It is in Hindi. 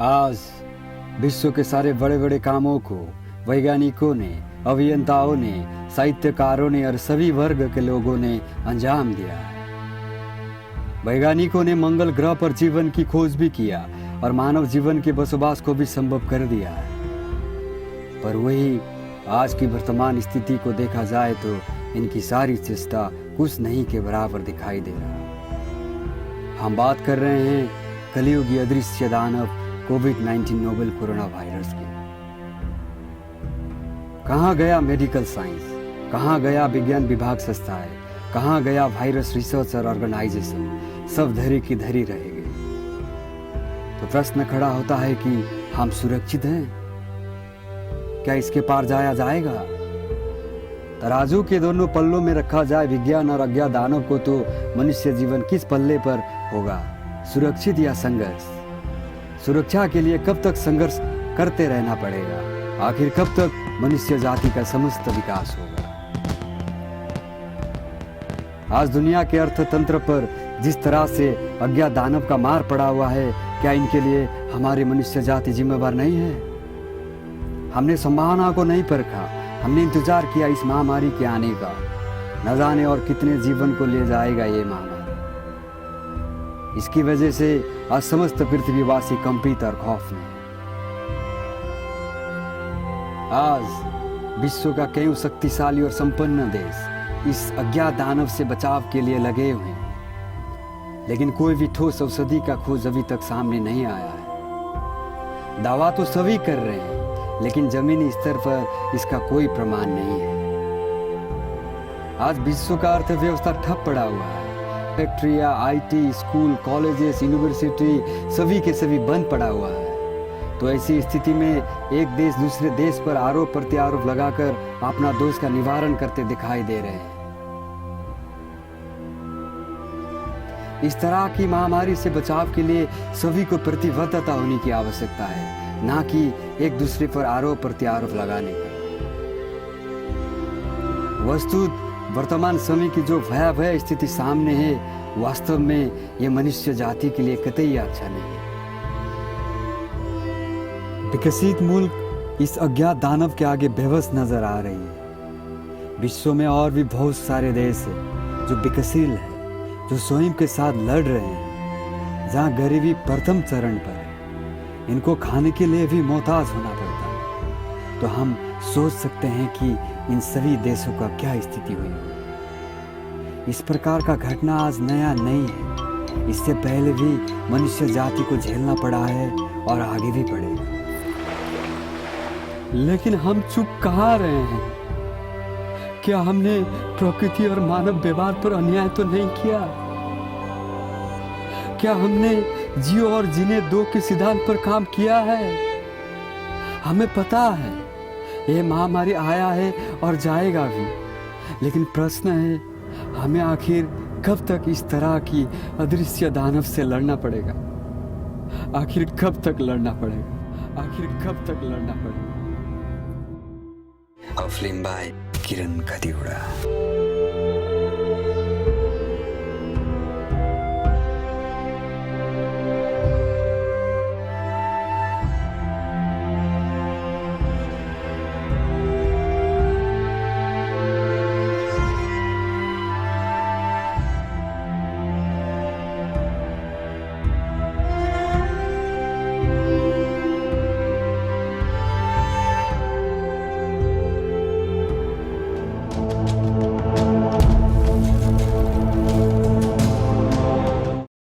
आज विश्व के सारे बड़े बड़े कामों को वैज्ञानिकों ने, अभियंताओं ने, साहित्यकारों ने और सभी वर्ग के लोगों ने अंजाम दिया है। वैज्ञानिकों ने मंगल ग्रह पर जीवन की खोज भी किया और मानव जीवन के बसोबास को भी संभव कर दिया है। पर वही आज की वर्तमान स्थिति को देखा जाए तो इनकी सारी चेष्टा कुछ नहीं के बराबर दिखाई दे रहा। हम बात कर रहे हैं कलयुगी अदृश्य दानव कोविड-19 नोवेल कोरोना वायरस की। कहाँ गया मेडिकल साइंस, कहाँ गया विज्ञान विभाग संस्थाएं, कहाँ गया वायरस रिसर्च और ऑर्गेनाइजेशन, सब धरी की धरी रह गई। तो प्रश्न खड़ा होता है कि हम सुरक्षित हैं? क्या इसके पार जाया जाएगा? तराजू के दोनों पल्लों में रखा जाए विज्ञान और अज्ञात दानव को, तो मनुष्य जीवन किस पल्ले पर होगा, सुरक्षित या संघर्ष? सुरक्षा के लिए कब तक संघर्ष करते रहना पड़ेगा? आखिर कब तक मनुष्य जाति का समस्त विकास होगा? आज दुनिया के अर्थतंत्र पर जिस तरह से अज्ञात दानव का मार पड़ा हुआ है, क्या इनके लिए हमारी मनुष्य जाति जिम्मेवार नहीं है? हमने संभावना को नहीं परखा, हमने इंतजार किया इस महामारी के आने का। न जाने और कितने जीवन को ले जाएगा ये महामारी। इसकी वजह से आज समस्त पृथ्वीवासी कंपित और खौफ में। आज विश्व का कई शक्तिशाली और संपन्न देश इस अज्ञात दानव से बचाव के लिए लगे हुए हैं, लेकिन कोई भी ठोस औषधि का खोज अभी तक सामने नहीं आया है। दावा तो सभी कर रहे हैं, लेकिन जमीनी स्तर पर इसका कोई प्रमाण नहीं है। आज विश्व का अर्थव्यवस्था ठप पड़ा हुआ है। फैक्ट्रियां, आईटी, स्कूल, कॉलेजेस, यूनिवर्सिटी सभी के सभी बंद पड़ा हुआ है। तो ऐसी स्थिति में एक देश दूसरे देश पर आरोप प्रत्यारोप लगाकर अपना दोष का निवारण करते दिखाई दे रहे हैं। इस तरह की महामारी से बचाव के लिए सभी को प्रतिबद्धता होने की आवश्यकता है, ना कि एक दूसरे पर आरोप प्रत्यारोप लगाने का। वस्तुतः वर्तमान समय की जो भयावह स्थिति सामने है, वास्तव में ये मनुष्य जाति के लिए कतई अच्छा नहीं है। विकसित मुल्क इस अज्ञात दानव के आगे बेबस नजर आ रही है। विश्व में और भी बहुत सारे देश हैं जो विकसशील है, जो स्वयं के साथ लड़ रहे हैं, जहाँ गरीबी प्रथम चरण पर है। इनको खाने के लिए भी मोहताज होना पड़ता है। तो हम सोच सकते हैं कि इन सभी देशों का क्या स्थिति हुई होगी। इस प्रकार का घटना आज नया नहीं है। इससे पहले भी मनुष्य जाति को झेलना पड़ा है और आगे भी पड़ेगा। लेकिन हम चुप कहाँ रहे हैं? क्या हमने प्रकृति और मानव व्यवहार पर अन्याय तो नहीं किया? क्या हमने जियो और जीने दो के सिद्धांत पर काम किया है? हमें पता है ये महामारी आया है और जाएगा भी, लेकिन प्रश्न है हमें आखिर कब तक इस तरह की अदृश्य दानव से लड़ना पड़ेगा? आखिर कब तक लड़ना पड़ेगा? आखिर कब तक लड़ना पड़ेगा? फिल्म बाय किरण खतिवड़ा।